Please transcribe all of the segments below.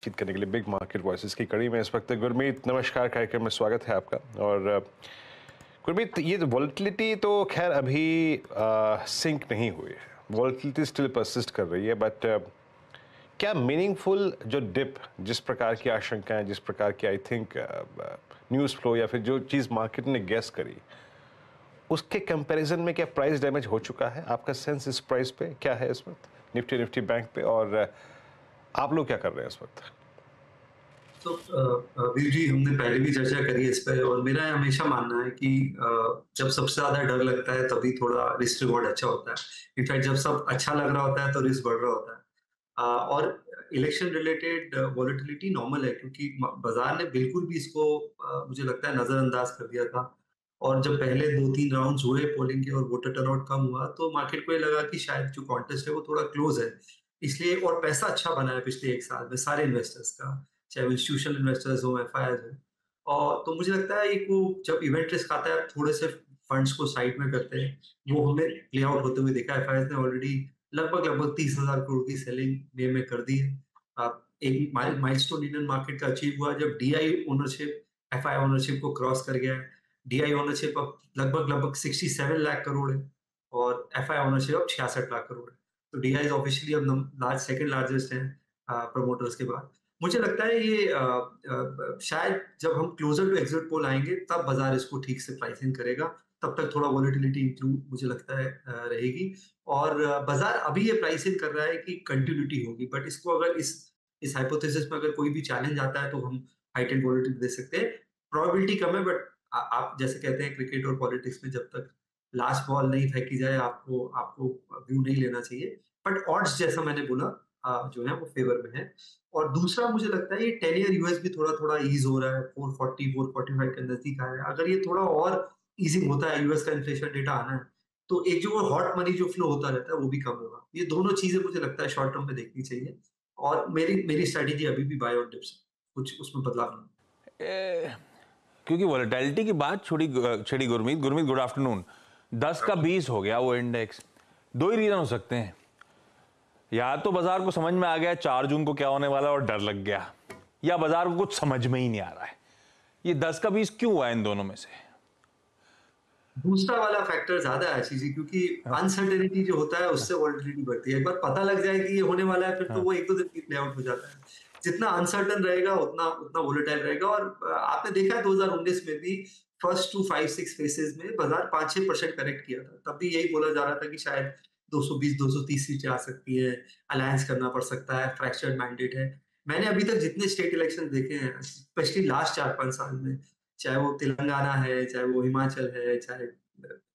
बातचीत करने के लिए बिग मार्केट वॉइसेस की कड़ी में इस वक्त गुरमीत, नमस्कार, कार्यक्रम में स्वागत है आपका। और गुरमीत, ये वॉलेटिलिटी तो खैर अभी सिंक नहीं हुई है, वॉलेटिलिटी स्टिल परसिस्ट कर रही है, बट क्या मीनिंगफुल जो डिप, जिस प्रकार की आशंकाएं, जिस प्रकार की आई थिंक न्यूज़ फ्लो या फिर जो चीज़ मार्केट ने गेस करी, उसके कंपैरिजन में क्या प्राइस डैमेज हो चुका है? आपका सेंस इस प्राइस पे क्या है इस वक्त, निफ्टी बैंक पे, और आप लोग क्या कर रहे हैं इस वक्त? तो वीर जी, हमने पहले भी चर्चा करी है इस पे और मेरा हमेशा मानना है कि जब सबसे ज्यादा डर लगता है तभी थोड़ा रिस्क रिवॉर्ड अच्छा होता है। इनफैक्ट जब सब अच्छा लग रहा होता है तो रिस्क बढ़ रहा होता है। और इलेक्शन रिलेटेड वॉलेटिलिटी नॉर्मल है क्योंकि बाजार ने बिल्कुल भी इसको मुझे लगता है नजरअंदाज कर दिया था। और जब पहले 2-3 राउंड्स हुए पोलिंग के और वोटर टर्नआउट कम हुआ तो मार्केट को ये लगा कि शायद जो कॉन्टेस्ट है वो थोड़ा क्लोज है। इसलिए और पैसा अच्छा बना है पिछले 1 साल में सारे इन्वेस्टर्स का, चाहे वो इंस्टीट्यूशनल इन्वेस्टर्स हो, एफआईआईज हो। और तो मुझे लगता है एक वो जब इवेंट रिस्क आता है थोड़े से फंड्स को साइड में करते हैं, वो हमने प्ले आउट होते हुए देखा। एफआईआईज ने ऑलरेडी लगभग 30,000 करोड़ की सेलिंग मई में कर दी है। एक माइलस्टोन इंडियन मार्केट का अचीव हुआ जब डीआई ओनरशिप एफआई ओनरशिप को क्रॉस कर गया है। डीआई ओनरशिप अब लगभग 67 लाख करोड़ है और एफआई ओनरशिप अब 66 लाख करोड़ है। तो डीआई इज ऑफिशियली अब सेकंड लार्जेस्ट है प्रमोटर्स के बाद। मुझे लगता है ये शायद जब हम क्लोजर टू एग्जिट पोल आएंगे तब बाजार इसको ठीक से प्राइसिंग करेगा। तब तक थोड़ा वॉलेटिलिटी इंक्लूड मुझे लगता है रहेगी। और बाजार अभी ये प्राइसिंग कर रहा है कि कंटिन्यूटी होगी, बट इसको अगर इस हाइपोथेसिस में अगर कोई भी चैलेंज आता है तो हम हाइटेंड वॉलेटिलिटी दे सकते हैं। प्रोबेबिलिटी कम है, बट आप जैसे कहते हैं क्रिकेट और पॉलिटिक्स में जब तक लास्ट बॉल नहीं फेंकी जाए आपको आपको व्यू नहीं लेना चाहिए। बट ऑड्स जैसा मैंने बोला जो है वो फेवर में है। और दूसरा मुझे लगता है ये 10 ईयर यूएस भी थोड़ा-थोड़ा ईज़ हो रहा है, 440 445 के नज़दीक आया है। अगर ये थोड़ा और ईज़िंग होता है, यूएस का इन्फ्लेशन डेटा आना है, तो एक जो वो हॉट मनी जो फ्लो होता रहता है वो भी कम होगा। ये दोनों चीज़ें मुझे लगता है शॉर्ट टर्म में देखनी चाहिए। और मेरी मेरी स्ट्रैटेजी अभी भी बाय ऑन डिप्स है, कुछ उसमें बदलाव नहीं। ए, क्योंकि वॉलेटिलिटी की बात छड़ी गुरमीत गुरमीत गुड आफ्टरनून। 10 का 20 हो गया वो इंडेक्स। दो ही रीजन हो सकते हैं, या तो बाजार को समझ में आ गया 4 जून को क्या होने वाला और डर लग गया, या बाजार को कुछ समझ में ही नहीं आ रहा है। ये 10 का 20 क्यों हुआ इन दोनों में से? दूसरा वाला फैक्टर ज्यादा है आशीष जी, क्योंकि हाँ, अनसर्टेनिटी जो होता है उससे वॉलेटिलिटी बढ़ती है। एक बार पता लग जाए कि ये होने वाला है फिर तो हाँ, वो 1-2 दिन में प्ले आउट हो जाता है। जितना अनसर्टेन रहेगा उतना उतना वोलेटाइल रहेगा। और आपने देखा है 2019 में भी फर्स्ट टू 5-6 फेसेस में बाजार 5-6% करेक्ट किया था। तब भी यही बोला जा रहा था कि शायद 220-230 सीटें आ सकती हैं, अलायंस करना पड़ सकता है, फ्रैक्चर्ड मैंडेट है। मैंने अभी तक जितने स्टेट इलेक्शन देखे हैं, स्पेशली लास्ट 4-5 साल में, चाहे वो तेलंगाना है, चाहे वो हिमाचल है, चाहे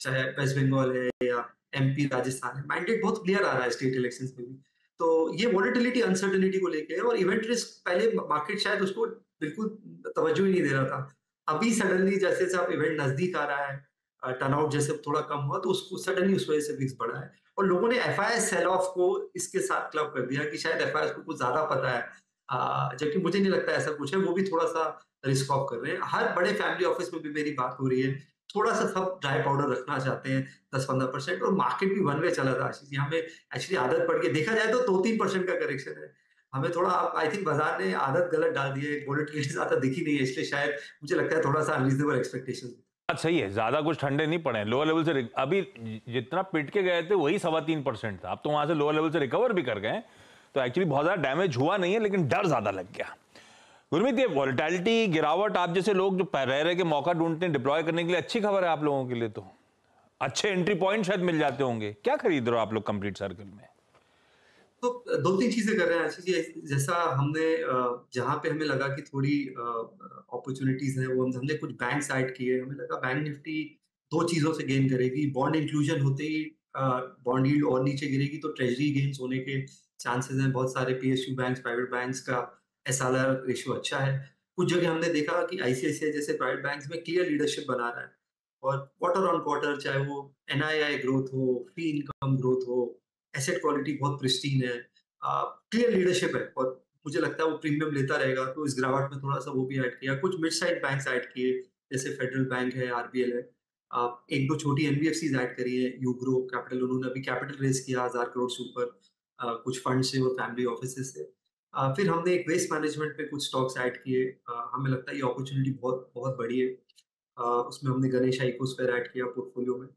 चाहे वेस्ट बंगाल है या एमपी, राजस्थान है, मैंडेट बहुत क्लियर आ रहा है स्टेट इलेक्शंस में भी। तो ये वोलेटिलिटी अनसर्टेनिटी को लेके है। और इवेंट रिस्क पहले मार्केट शायद उसको बिल्कुल तवज्जो ही नहीं दे रहा था। अभी सडनली जैसे जैसे आप इवेंट नजदीक आ रहा है, टर्नआउट जैसे थोड़ा कम हुआ तो उसको सडनली उस वजह से रिस्क बढ़ा है। और लोगों ने एफआईआई सेल ऑफ को इसके साथ क्लब कर दिया कि शायद एफआईआई को कुछ ज्यादा पता है। जबकि मुझे नहीं लगता ऐसा कुछ है, वो भी थोड़ा सा रिस्क ऑफ कर रहे हैं। हर बड़े फैमिली ऑफिस में भी मेरी बात हो रही है, थोड़ा-सा सब ड्राई पाउडर रखना चाहते हैं 10-15%। और मार्केट भी वन वे चला था आशीष जी। हमें एक्चुअली आदत पड़ गई, देखा जाए तो 2-3% का करेक्शन है। हमें थोड़ा आई थिंक बाजार ने आदत गलत डाल दी है, वोलेटिलिटी ज़्यादा दिखी नहीं है, इसलिए शायद मुझे लगता है थोड़ा-सा अनरीज़नेबल एक्सपेक्टेशंस। बात सही है, ज्यादा कुछ ठंडे नहीं पड़े। लोअर लेवल से अभी जितना पिट के गए थे वही 3.25% था। अब तो वहां से लोअर लेवल से रिकवर भी कर गए, तो एक्चुअली बहुत ज्यादा डैमेज हुआ नहीं है, लेकिन डर ज्यादा लग गया। गुरमीत, ये वॉलेटिलिटी गिरावट, आप जैसे लोग जो रह रहे के मौका ढूंढते हैं डिप्लॉय करने के लिए, अच्छी खबर है आप लोगों के लिए। तो अच्छे एंट्री पॉइंट शायद मिल जाते होंगे। क्या खरीद रहे हो आप लोग कंप्लीट सर्कल में? तो 2-3 चीज़ें कर रहे हैं आशीष जी। जैसा हमने जहाँ पे हमें लगा कि थोड़ी अपॉर्च्युनिटीज़ हैं, वो हमने कुछ बैंक्स ऐड किए। हमें लगा बैंक निफ्टी 2 चीज़ों से गेन करेगी। बॉन्ड इंक्लूजन होते ही बॉन्ड यील्ड और नीचे गिरेगी तो ट्रेजरी गेन्स होने के चांसेस हैं। बहुत सारे पीएसयू बैंक्स, प्राइवेट बैंक्स का एसएलआर रेशियो अच्छा है। कुछ जगह हमने देखा कि आईसीआईसीआई जैसे प्राइवेट बैंक्स में क्लियर लीडरशिप बना रहा है। और क्वार्टर ऑन क्वार्टर चाहे वो एनआईआई ग्रोथ हो, फी इनकम ग्रोथ हो, एसेट क्वालिटी बहुत प्रिस्टीन है, क्लियर लीडरशिप है और मुझे लगता है वो प्रीमियम लेता रहेगा। तो इस गिरावट में थोड़ा-सा वो भी ऐड किया। कुछ मिड साइज़ बैंक्स ऐड किए, जैसे फेडरल बैंक है, आरबीएल है। 1-2 छोटी एनबीएफसीज़ ऐड करी है, यूग्रो कैपिटल, उन्होंने अभी कैपिटल रेज़ किया 1000 करोड़ से ऊपर, कुछ फंड से और फैमिली ऑफिसेज़ से। फिर हमने एक वेस्ट मैनेजमेंट पे कुछ स्टॉक्स ऐड किए। हमें लगता है ये अपॉर्चुनिटी बहुत बहुत बड़ी है। उसमें हमने गणेश इकोस्फेयर ऐड किया पोर्टफोलियो में।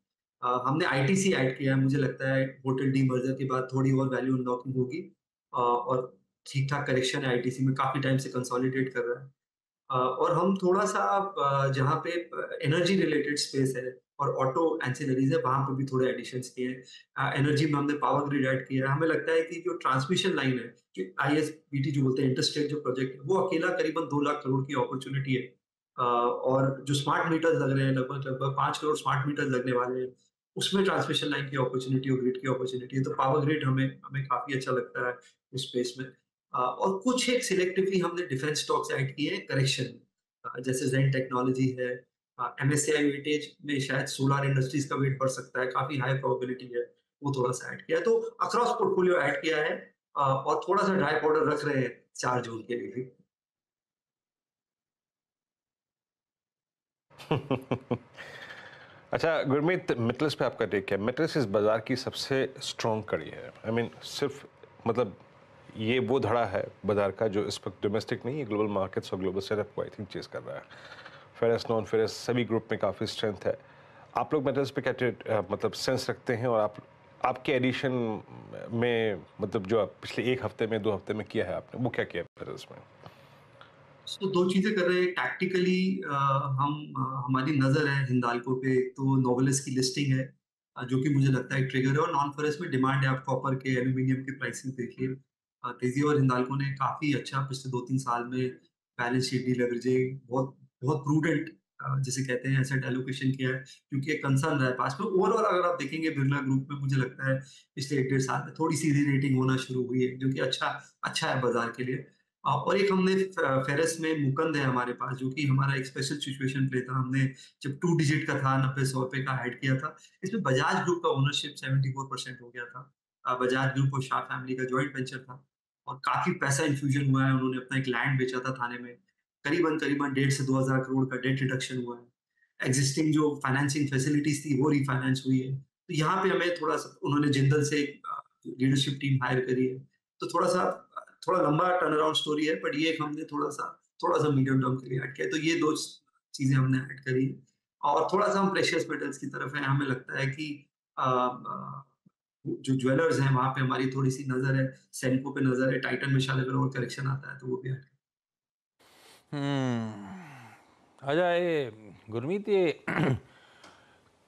हमने आईटीसी ऐड किया है। मुझे लगता है होटल डीमर्जर के बाद थोड़ी और वैल्यू अनलॉकिंग होगी, और ठीक-ठाक करेक्शन है आईटीसी में, काफ़ी टाइम से कंसोलिडेट कर रहा है। और हम थोड़ा-सा जहाँ पे एनर्जी रिलेटेड स्पेस है और ऑटो एंसिलरीज़ है, वहाँ पे भी थोड़े एडिशंस किए हैं। एनर्जी में हमने पावर ग्रिड ऐड किया है। हमें लगता है कि जो ट्रांसमिशन लाइन है, कि आईएसपीटी जो बोलते हैं, इंटरस्टेट जो प्रोजेक्ट है, वो अकेला करीबन 2 लाख करोड़ की अपॉर्चुनिटी है। और जो स्मार्ट मीटर्स लग रहे हैं, लगभग 5 करोड़ स्मार्ट मीटर्स लगने वाले हैं, उसमें ट्रांसमिशन लाइन की अपॉर्चुनिटी और ग्रिड की अपॉर्चुनिटी है। तो पावर ग्रिड हमें हमें काफ़ी अच्छा लगता है उस स्पेस में। और कुछ एक सिलेक्टिवली हमने डिफेंस स्टॉक्स ऐड किए हैं करेक्शन में। जैसे ज़ेन टेक्नोलॉजी है। एमएससीआई वेटेज में शायद सोलर इंडस्ट्रीज का वेट बढ़ सकता है, काफ़ी हाई प्रोबेबिलिटी है, वो थोड़ा-सा ऐड किया है। तो अक्रॉस पोर्टफोलियो ऐड किया है, और थोड़ा-सा ड्राई पाउडर रख रहे हैं 4 जून के लिए भी। अच्छा गुरमीत, मेटल्स पे आपका टेक क्या है? मेटल्स इस बाजार की सबसे स्ट्रॉन्ग कड़ी है। आई मीन सिर्फ मतलब ये वो धड़ा है बाजार का जो इस वक्त डोमेस्टिक नहीं है, ग्लोबल मार्केट्स और ग्लोबल सेटअप को आई थिंक चेज कर रहा है। फेरस नॉन फेरस सभी ग्रुप में काफ़ी स्ट्रेंथ है। आप लोग मेटल्स पे क्या मतलब सेंस रखते हैं, और आपके एडिशन में मतलब जो आप पिछले एक हफ्ते में 2 हफ्ते में किया है आपने, वो क्या किया मेटल्स में? तो 2 चीज़ें कर रहे हैं। टैक्टिकली हमारी नज़र है हिंडाल्को पे। तो नोवेलिस की लिस्टिंग है, जो कि मुझे लगता है एक ट्रिगर है, और नॉन फेरस में डिमांड है। आप कॉपर के, एल्यूमीनियम के प्राइसिंग देखिए, तेजी, और हिंडाल्को ने काफ़ी अच्छा पिछले 2-3 साल में बैलेंस शीट डिलेवरेजिंग, बहुत बहुत प्रूडेंट, जिसे कहते हैं, एसेट एलोकेशन किया है, क्योंकि एक कंसर्न रहा है पास में। ओवरऑल अगर आप देखेंगे बिरला ग्रुप में, मुझे लगता है पिछले 1 डेढ़ साल में थोड़ी सी री-रेटिंग होना शुरू हुई है, जो कि अच्छा अच्छा है बाजार के लिए। और एक हमने फेरस में मुकुंद है हमारे पास, जो कि हमारा एक स्पेशल सिचुएशन प्ले था। हमने जब 2 डिजिट का था, 90-100 रुपए का ऐड किया था। इसमें बजाज ग्रुप का ओनरशिप 74% हो गया था। बजाज ग्रुप और शाह फैमिली का जॉइंट वेंचर था, और काफ़ी पैसा इन्फ्यूजन हुआ है। उन्होंने अपना एक लैंड बेचा था थाने में। करीबन-करीबन 1.5 से 2 हज़ार करोड़ का डेट रिडक्शन हुआ है। एक्जिस्टिंग जो फाइनेंसिंग फैसिलिटीज़ थी, वो रिफाइनेंस हुई है। तो यहाँ पे हमें थोड़ा-सा, उन्होंने जिंदल से एक लीडरशिप टीम हायर करी है। तो थोड़ा-सा, थोड़ा लंबा टर्न अराउंड स्टोरी है, बट ये एक हमने थोड़ा-सा मीडियम टर्म के लिए ऐड किया है। तो ये 2 चीज़ें हमने ऐड करी है। और थोड़ा-सा हम प्रेशियस मेटल्स की तरफ हैं। हमें लगता है कि जो ज्वेलर्स हैं, वहाँ पे हमारी थोड़ी-सी नज़र है, सेंको पे नज़र है, टाइटन में शायद अगर और करेक्शन आता है, तो वो भी ऐड। अच्छा ये गुरमीत, ये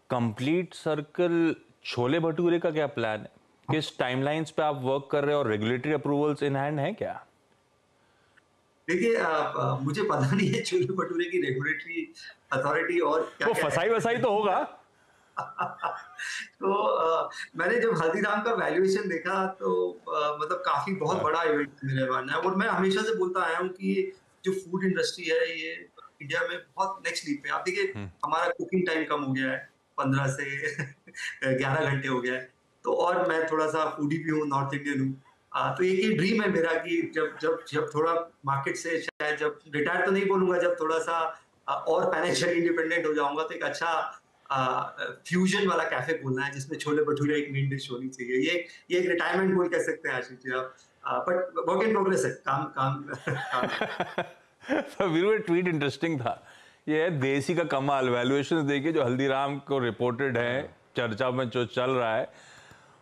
कंप्लीट सर्कल छोले भटूरे का क्या प्लान है? किस टाइमलाइंस पे आप वर्क कर रहे हो, और रेगुलेटरी अप्रूवल्स इन हैंड है क्या? देखिए, मुझे पता नहीं है छोले भटूरे की रेगुलेटरी अथॉरिटी और वो क्या-क्या है। फसाई वसाई तो होगा। तो मैंने जब हल्दीराम का वैल्यूएशन देखा, तो मतलब काफ़ी बहुत हाँ, बड़ा इवेंट मेरे मानना है, और मैं हमेशा से बोलता आया हूँ कि ये जो फूड इंडस्ट्री है, ये इंडिया में बहुत नेक्स्ट लीप पे है। आप देखिए, हमारा कुकिंग टाइम कम हो गया है, 15 से 11 घंटे हो गया है। तो और मैं थोड़ा-सा फूडी भी हूँ, नॉर्थ इंडियन हूँ। तो एक ये ड्रीम है मेरा कि जब जब जब थोड़ा मार्केट से शायद, जब रिटायर तो नहीं बोलूँगा, जब थोड़ा-सा और फाइनेंशियली इंडिपेंडेंट हो जाऊँगा, तो एक अच्छा फ्यूजन वाला कैफे खोलना है, जिसमें छोले भटूरे एक मेन डिश होनी चाहिए। ये एक रिटायरमेंट गोल कह सकते हैं आशीष जी आप। बट वर्क इन प्रोग्रेस है, काम काम काम है। तो वीरू ये ट्वीट इंटरेस्टिंग था। ये है देसी का कमाल, वैल्यूएशन देखिए जो हल्दीराम को रिपोर्टेड है, चर्चा में जो चल रहा है,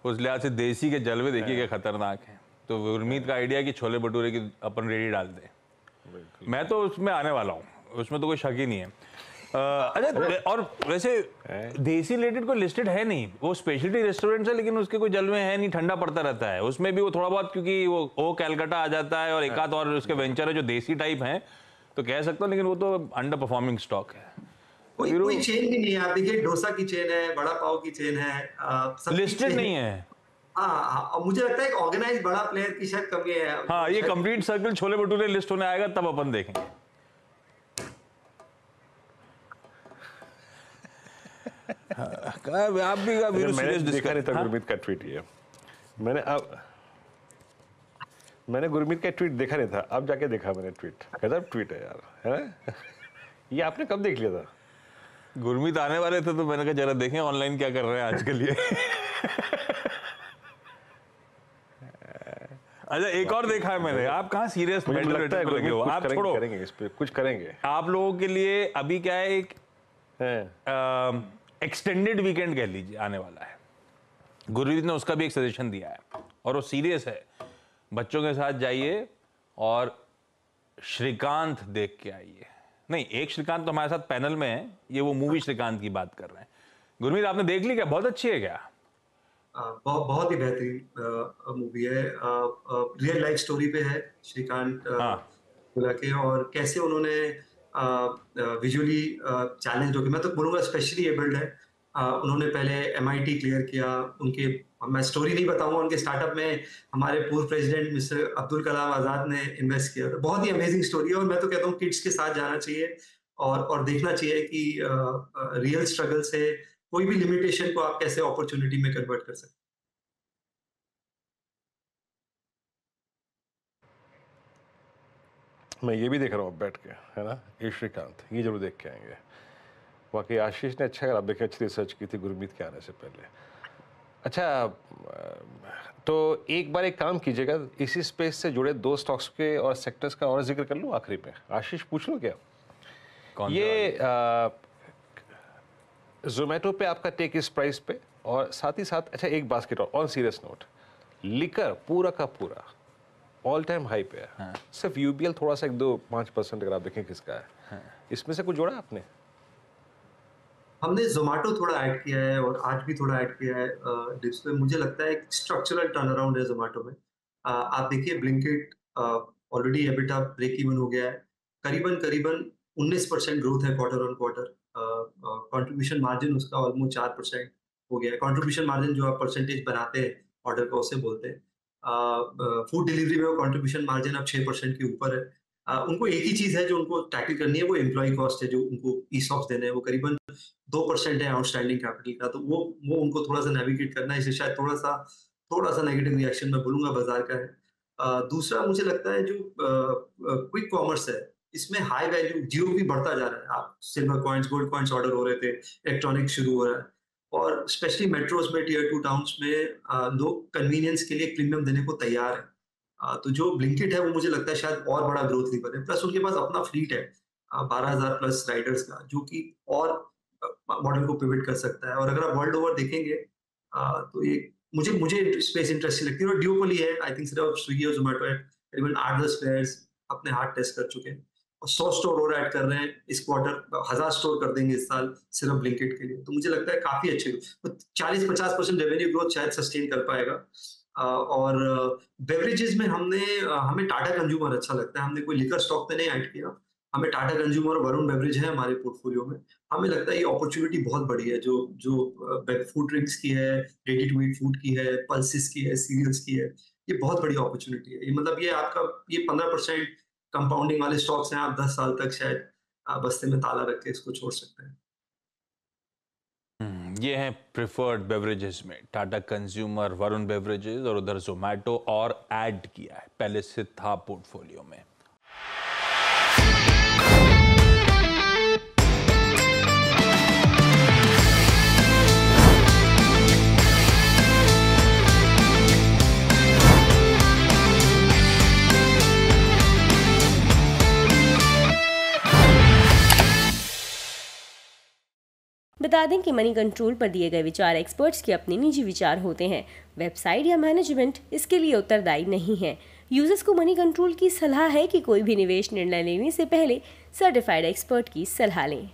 उस लिहाज से देसी के जलवे देखिए क्या खतरनाक है। तो उम्मीद का आइडिया कि छोले भटूरे की अपन रेडी डाल दें। मैं तो उसमें आने वाला हूँ, उसमें तो कोई शक ही नहीं है। अच्छा, और वैसे देसी रिलेटेड कोई लिस्टेड है नहीं, वो स्पेशलिटी रेस्टोरेंट है, लेकिन उसके कोई जलवे है नहीं, ठंडा पड़ता रहता है। उसमें भी वो थोड़ा बहुत, क्योंकि वो कैलकाटा आ जाता है, और एक आध और उसके वेंचर है जो देसी टाइप हैं, तो कह सकता हूँ, लेकिन वो तो अंडर परफॉर्मिंग स्टॉक है। तो कोई वीरू कोई चेन भी नहीं है। आप देखिए, डोसा की चेन है, वड़ा पाव की चेन है, सबकी लिस्टेड चेन है। नहीं है। हाँ, हाँ, और मुझे लगता है एक ऑर्गेनाइज्ड बड़ा प्लेयर की शायद कमी है। हाँ, ये शायद complete circle chole bhature list होने आएगा, तब अपन देखेंगे। आप भी वीरू मैंने सीरियस देखा नहीं था डिस्कस। गुरमीत का ट्वीट। ये मैंने गुरमीत का ट्वीट देखा नहीं था, अब जाके देखा मैंने ट्वीट। गजब ट्वीट है यार, है ना? ये आपने कब देख लिया था? गुरमीत आने वाले थे, तो मैंने कहा जरा देखें ऑनलाइन क्या कर रहे हैं आज के लिए। अच्छा, एक और देखा है मैंने, आप कहाँ सीरियस मुझे लगता है लगे हो, आप छोड़ो, करेंगे इस पे, कुछ करेंगे आप लोगों के लिए। अभी क्या है, एक एक्सटेंडेड वीकेंड कह लीजिए आने वाला है। गुरमीत ने उसका भी एक सजेशन दिया है और वो सीरियस है। बच्चों के साथ जाइए और श्रीकांत देख के आइए। नहीं, एक श्रीकांत तो हमारे साथ पैनल में है, ये वो मूवी श्रीकांत की बात कर रहे हैं। गुरमीत, आपने देख ली क्या? बहुत अच्छी है क्या? बहुत ही बेहतरीन मूवी है। रियल लाइफ स्टोरी पे है श्रीकांत बोला के, और कैसे उन्होंने विजुअली चैलेंज होकर, मैं तो बोलूँगा स्पेशली एबल्ड है। उन्होंने पहले MIT क्लियर किया। उनके, मैं स्टोरी नहीं बताऊंगा, उनके स्टार्टअप में हमारे पूर्व प्रेसिडेंट मिस्टर अब्दुल कलाम आज़ाद ने इन्वेस्ट किया। तो बहुत ही अमेजिंग स्टोरी है, और मैं तो कहता हूँ किड्स के साथ जाना चाहिए और देखना चाहिए कि रियल स्ट्रगल से कोई भी लिमिटेशन को आप कैसे अपॉर्चुनिटी में कन्वर्ट कर सकते हैं। मैं ये भी देख रहा हूँ बैठ के, है ना, ये श्रीकांत, ये जरूर देख के आएंगे। बाकी आशीष ने अच्छा, अगर आप देखें, अच्छी रिसर्च की थी गुरमीत के आने से पहले। अच्छा, तो एक बार एक काम कीजिएगा, इसी स्पेस से जुड़े 2 स्टॉक्स के और सेक्टर्स का और जिक्र कर लूँ आखिरी में। आशीष, पूछ लो क्या? कौन ये जोमेटो पे आपका टेक इस प्राइस पे, और साथ ही साथ अच्छा एक बास्केट और ऑन सीरियस नोट, लिकर पूरा का पूरा ऑल टाइम हाई पे है। हाँ। सिर्फ UBL थोड़ा सा 1-2-5% अगर आप देखें किसका है। हाँ। इसमें से कुछ जोड़ा आपने? हमने जोमेटो थोड़ा ऐड किया है और आज भी थोड़ा ऐड किया है डिप्स पे। मुझे लगता है एक स्ट्रक्चरल टर्न अराउंड है जोमेटो में। आप देखिए Blinkit already EBITDA break even हो गया है। करीबन 19% ग्रोथ है quarter on quarter. Contribution margin उसका ऑलमोस्ट 4% हो गया है। कंट्रीब्यूशन मार्जिन जो आप परसेंटेज बनाते हैं ऑर्डर का, उसे बोलते हैं। फूड डिलीवरी में वो कंट्रीब्यूशन मार्जिन अब 6% के ऊपर है। उनको एक ही चीज है जो उनको टैकल करनी है, वो एम्प्लॉय कॉस्ट है, जो उनको ESOPs देने हैं। वो करीबन 2% है आउटस्टैंडिंग कैपिटल का, तो वो उनको थोड़ा सा नेविगेट करना है। इसे शायद थोड़ा सा नेगेटिव रिएक्शन मैं बोलूंगा बाजार का है। दूसरा मुझे लगता है जो क्विक कॉमर्स है, इसमें हाई वैल्यू जियो भी बढ़ता जा रहा है। आप silver coins, gold coins order हो रहे थे, इलेक्ट्रॉनिक शुरू हो रहा है, और स्पेशली मेट्रोज में, Tier 2 टाउन्स में लोग कन्वीनियंस के लिए प्रीमियम देने को तैयार है। तो जो ब्लिंकिट है वो मुझे लगता है शायद और बड़ा ग्रोथ लीवर है। प्लस उनके पास अपना फ्लीट है 12,000 प्लस राइडर्स का, जो कि और मॉडल को पिवट कर सकता है। और अगर आप वर्ल्ड ओवर देखेंगे तो ये मुझे स्पेस इंटरेस्टिंग लगती है। और ड्यूओपोली है, आई थिंक सिर्फ स्विगी और जोमेटो है, करीबन 8-10 प्लेयर्स अपने हाथ टेस्ट कर चुके हैं और 100 स्टोर और ऐड कर रहे हैं इस क्वार्टर। 1000 स्टोर कर देंगे इस साल सिर्फ ब्लिंकिट के लिए। तो मुझे लगता है काफी अच्छे, तो 40-50% रेवेन्यू ग्रोथ शायद सस्टेन कर पाएगा। और बेवरेजेस में हमें टाटा कंज्यूमर अच्छा लगता है। हमने कोई लिकर स्टॉक पे नहीं ऐड किया, हमें टाटा कंज्यूमर, वरुण बेवरेज है हमारे पोर्टफोलियो में। हमें लगता है ये अपॉर्चुनिटी बहुत बड़ी है, जो फूड ड्रिंक्स की है, रेडी टू ईट फूड की है, पल्सेस की है, सीरियल्स की है। ये बहुत बड़ी अपॉर्चुनिटी है। ये मतलब ये 15% कंपाउंडिंग वाले स्टॉक्स हैं। आप 10 साल तक शायद बस्ते में ताला रख के इसको छोड़ सकते हैं। ये हैं प्रिफर्ड बेवरेजेस में टाटा कंज्यूमर, वरुण बेवरेजेस, और उधर जोमेटो और ऐड किया है, पहले से था पोर्टफोलियो में। बता दें कि मनी कंट्रोल पर दिए गए विचार एक्सपर्ट्स के अपने निजी विचार होते हैं। वेबसाइट या मैनेजमेंट इसके लिए उत्तरदायी नहीं है। यूजर्स को मनी कंट्रोल की सलाह है कि कोई भी निवेश निर्णय लेने से पहले सर्टिफाइड एक्सपर्ट की सलाह लें।